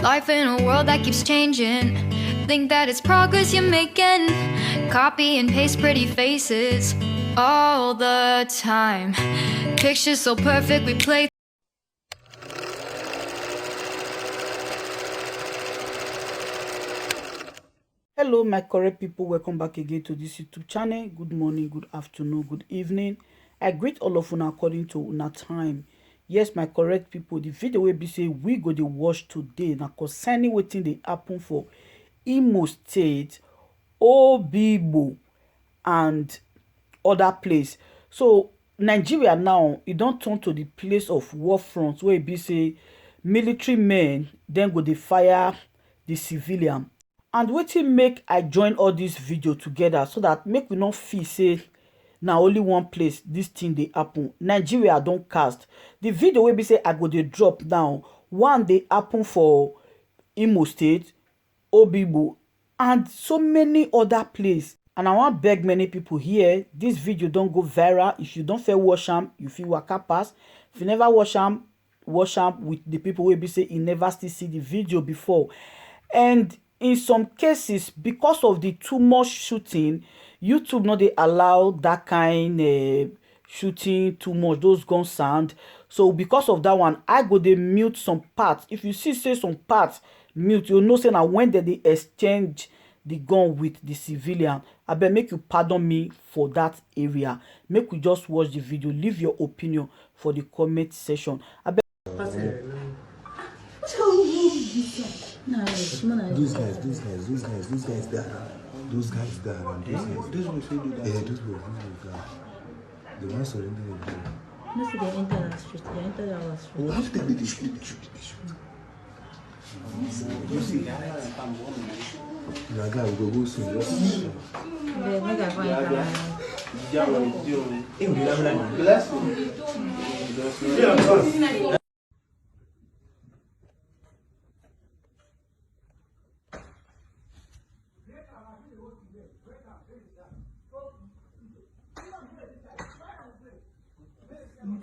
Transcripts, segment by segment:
Life in a world that keeps changing. Think that it's progress you're making. Copy and paste pretty faces all the time. Pictures so perfect we play. Hello my correct people, welcome back again to this YouTube channel. Good morning, good afternoon, good evening. I greet all of you according to una time. Yes, my correct people, the video will be say we go to watch today now concerning wetin dey happen for Imo State, Obigbo and other place. So Nigeria now, it don't turn to the place of war front where it be say military men then go dey fire the civilian. And wetin make I join all this video together so that make we not feel say na only one place this thing dey happen. Nigeria don cast. The video wey be say I go dey drop now, one dey happen for Imo State, Obigbo and so many other places. And I wan beg many people here, this video don go viral. If you don fit watch am, you fit waka pass. If you never watch am with the people wey be say e never still see the video before. And in some cases, because of the too much shooting, YouTube no dey allow that kind shooting too much, those gun sound. So because of that one, I go dey mute some parts. If you see say some parts mute, you know say na when they exchange the gun with the civilian. Abeg make you pardon me for that area. Make we just watch the video. Leave your opinion for the comment section. Abeg. No, those guys there. Those guys there. Those will the ones surrendering. No, see, they enter the street. They enter our street. What if they shoot? You see, that guy will go soon. They make a fine.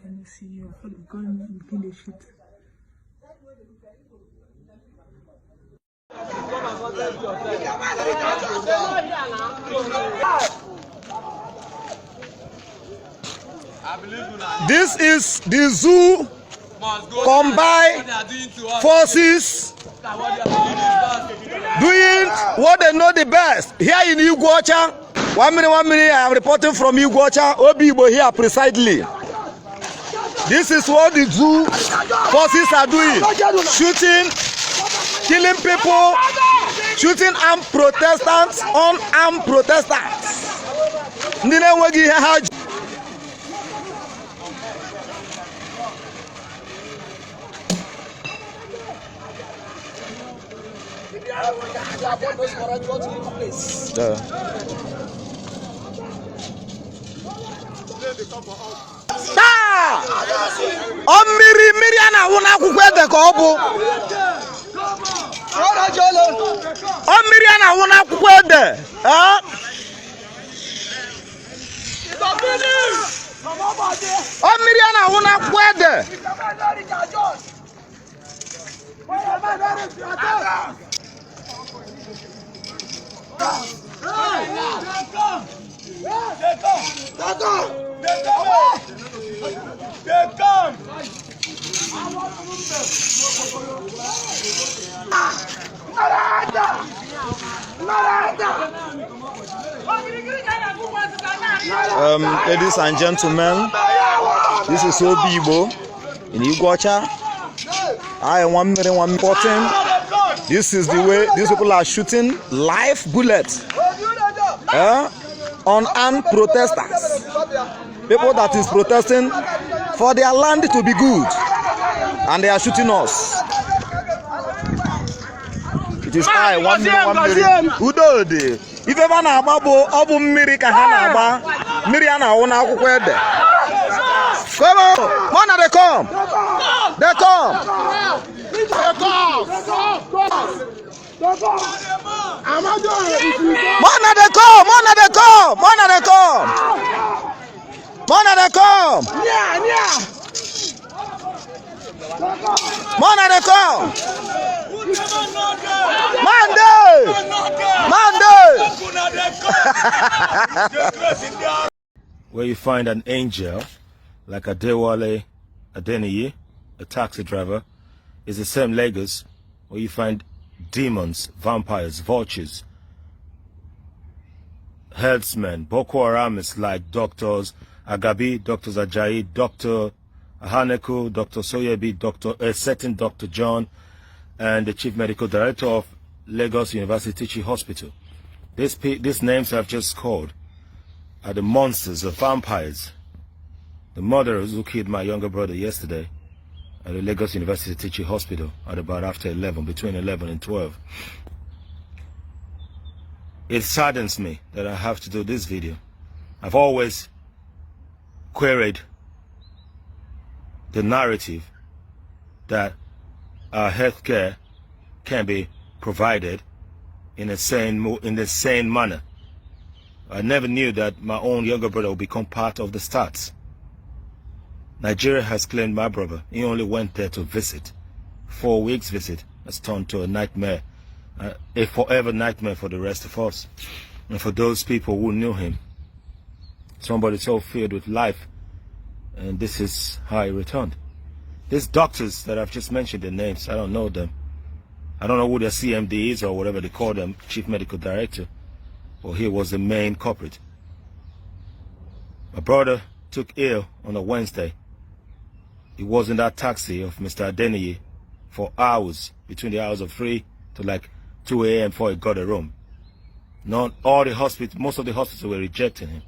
Can you see your gun in the shit? This is the zoo combined forces doing what they know the best. Here in Ýøùťhs, 1 minute, I am reporting from Ýøùťhs, Obigbo here precisely. This is what the zoo forces are doing. Shooting, killing people, shooting armed protestants, unarmed protestants. Mmiri a na-awụ n'akwụkwọ ede ka ọ bụ. Mmiri a na-awụ n'akwụkwọ ede. Mmiri a na-awụ n'akwụkwọ ede. Ladies and gentlemen, this is Obigbo in Ýøùťhs. I am 1 minute, 1 important. This is the way these people are shooting live bullets on armed protesters. People that is protesting for their land to be good, and they are shooting us. It is I 1 minute, 1 minute. Udode. If ever na ababo, obu mmiri ka ha na agba. Mmiri a na-awụ n'akwụkwọ ede. Come on, man, they come. They come. Mana they come. Man, they come. Where you find an angel like Adewale Adeniyi, a taxi driver, is the same Lagos where you find demons, vampires, vultures, herdsmen, Boko Haramists like Doctors Agabi, Doctors Ajayi, Dr. Ahaneku, Dr. Soyebi, certain Dr. John, and the Chief Medical Director of Lagos University Teaching Hospital. These names I've just called are the monsters, the vampires, the murderers who killed my younger brother yesterday at the Lagos University Teaching Hospital at about after 11, between 11 and 12. It saddens me that I have to do this video. I've always queried the narrative that our healthcare can be provided in a sane manner. I never knew that my own younger brother would become part of the stats. Nigeria has claimed my brother. He only went there to visit. 4 weeks visit has turned to a nightmare, a forever nightmare for the rest of us. And for those people who knew him, somebody so filled with life, and this is how he returned. These doctors that I've just mentioned their names, I don't know them. I don't know who their CMD is or whatever they call them, Chief Medical Director. Well, he was the main culprit. My brother took ill on a Wednesday. He was in that taxi of Mr. Adeniyi for hours, between the hours of 3 to like 2 a.m. before he got a room. Most of the hospitals were rejecting him.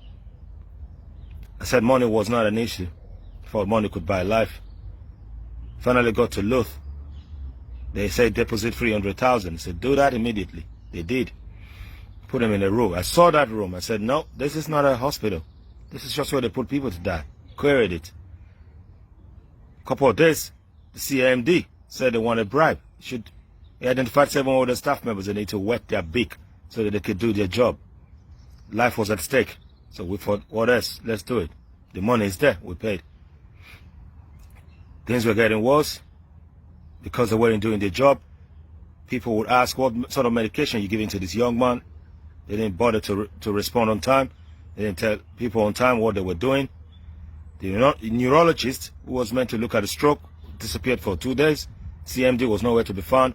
I said money was not an issue. I thought money could buy life. Finally got to Ýøùťhs. They said deposit 300,000. I said do that immediately. They did. Put him in a room. I saw that room. I said no, this is not a hospital. This is just where they put people to die. Queried it. Couple of days, the CMD said they want a bribe. He identified 7 other staff members. They need to wet their beak so that they could do their job. Life was at stake. So we thought, what else? Let's do it. The money is there. We paid. Things were getting worse because they weren't doing their job. People would ask what sort of medication you're giving to this young man. They didn't bother to respond on time. They didn't tell people on time what they were doing. The neurologist who was meant to look at a stroke disappeared for 2 days. CMD was nowhere to be found.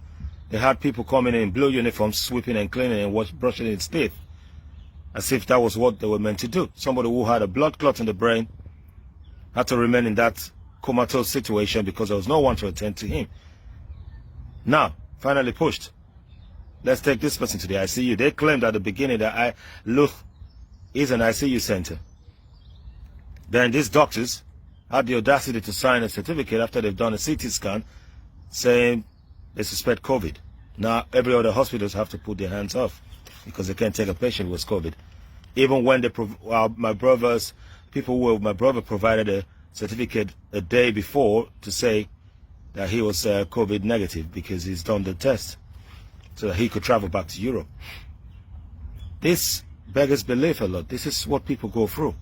They had people coming in blue uniforms, sweeping and cleaning and brushing his teeth, as if that was what they were meant to do. Somebody who had a blood clot in the brain had to remain in that comatose situation because there was no one to attend to him. Now, finally pushed. Let's take this person to the ICU. They claimed at the beginning that Ýøùťhs is an ICU center. Then these doctors had the audacity to sign a certificate after they've done a CT scan saying they suspect COVID. Now every other hospitals have to put their hands off because they can't take a patient with COVID. Even when my brother provided a certificate a day before to say that he was COVID negative because he's done the test so that he could travel back to Europe. This beggars belief a lot. This is what people go through.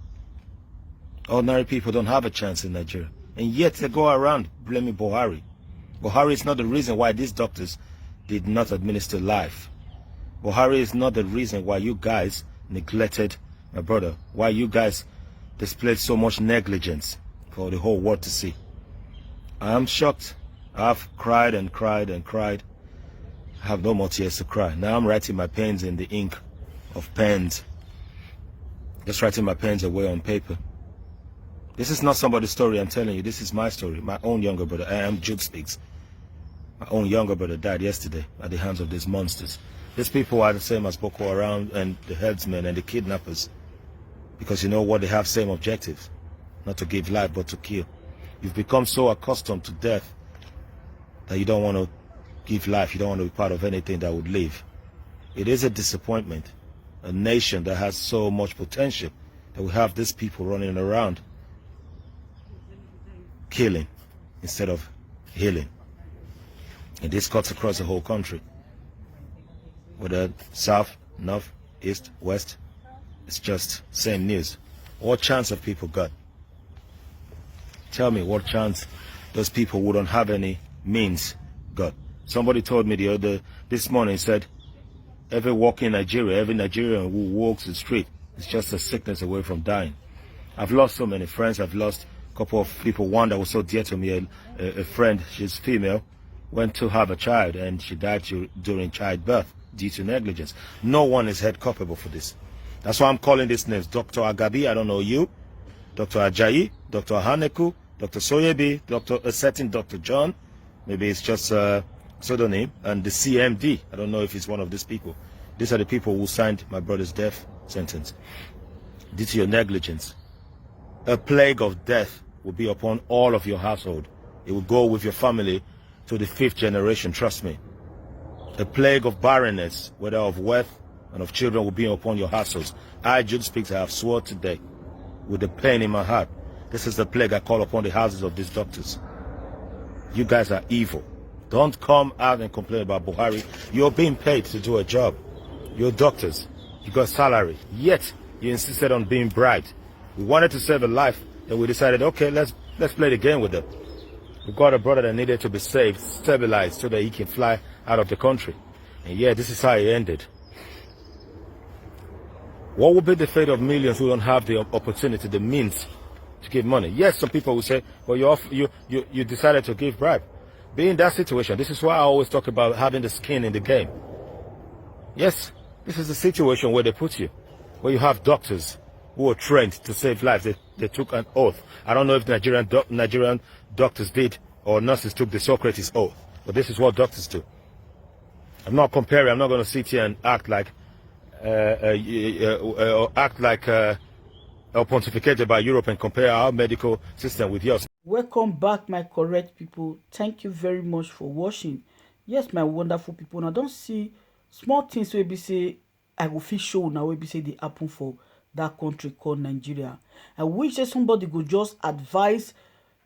Ordinary people don't have a chance in Nigeria. And yet they go around blaming Buhari. Buhari is not the reason why these doctors did not administer life. Buhari is not the reason why you guys neglected my brother. Why you guys displayed so much negligence for the whole world to see. I am shocked. I've cried and cried and cried. I have no more tears to cry. Now I'm writing my pains in the ink of pens. Just writing my pains away on paper. This is not somebody's story I'm telling you. This is my story. My own younger brother. I am Ýøùťhs. My own younger brother died yesterday at the hands of these monsters. These people are the same as Boko Haram and the herdsmen and the kidnappers. Because you know what? They have same objectives. Not to give life, but to kill. You've become so accustomed to death that you don't want to give life. You don't want to be part of anything that would live. It is a disappointment. A nation that has so much potential that we have these people running around killing instead of healing. And this cuts across the whole country. Whether south, north, east, west, it's just same news. What chance have people got? Tell me what chance those people who don't have any means got. Somebody told me this morning, said Every walk in Nigeria, every Nigerian who walks the street is just a sickness away from dying. I've lost so many friends. I've lost a couple of people. One that was so dear to me, a friend, she's female, went to have a child and she died during childbirth due to negligence. No one is held culpable for this. That's why I'm calling these names. Dr. Agabi, I don't know you. Dr. Ajayi, Dr. Haneku, Dr. Soyebi, Dr. A certain Dr. John. Maybe it's just a pseudonym. And the CMD. I don't know if it's one of these people. These are the people who signed my brother's death sentence. Due to your negligence, a plague of death will be upon all of your household. It will go with your family to the 5th generation, trust me. A plague of barrenness, whether of wealth and of children, will be upon your households. I, Jude Speaks, I have sworn today, with the pain in my heart, this is the plague I call upon the houses of these doctors. You guys are evil. Don't come out and complain about Buhari. You're being paid to do a job. You're doctors. You got salary. Yet, you insisted on being bribed. We wanted to save a life, and we decided, okay, let's play the game with them. We got a brother that needed to be saved, stabilized, so that he can fly out of the country. And yeah, this is how it ended. What will be the fate of millions who don't have the opportunity, the means to give money? Yes, some people will say, well, you decided to give bribe. Be in that situation. This is why I always talk about having the skin in the game. Yes, this is the situation where they put you, where you have doctors who are trained to save lives. They took an oath. I don't know if Nigerian doctors did or nurses took the Socrates oath, but this is what doctors do. I'm not comparing. I'm not going to sit here and act like pontificate about Europe and compare our medical system with yours. Welcome back, my correct people. Thank you very much for watching. Yes, my wonderful people. Now don't see small things where be say I will feel show now where be say they happen for that country called Nigeria. I wish that somebody could just advise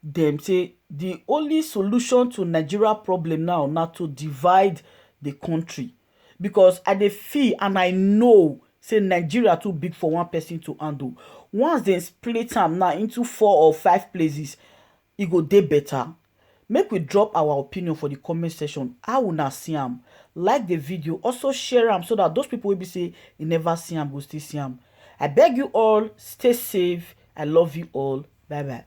them, say the only solution to Nigeria problem now not to divide the country, because I dey feel and I know say Nigeria too big for one person to handle. Once they split them now into 4 or 5 places, it go dey better. Make we drop our opinion for the comment section. How una see am? Like the video, also share am so that those people will be say you never see am go still see am. I beg you all, stay safe. I love you all. Bye bye.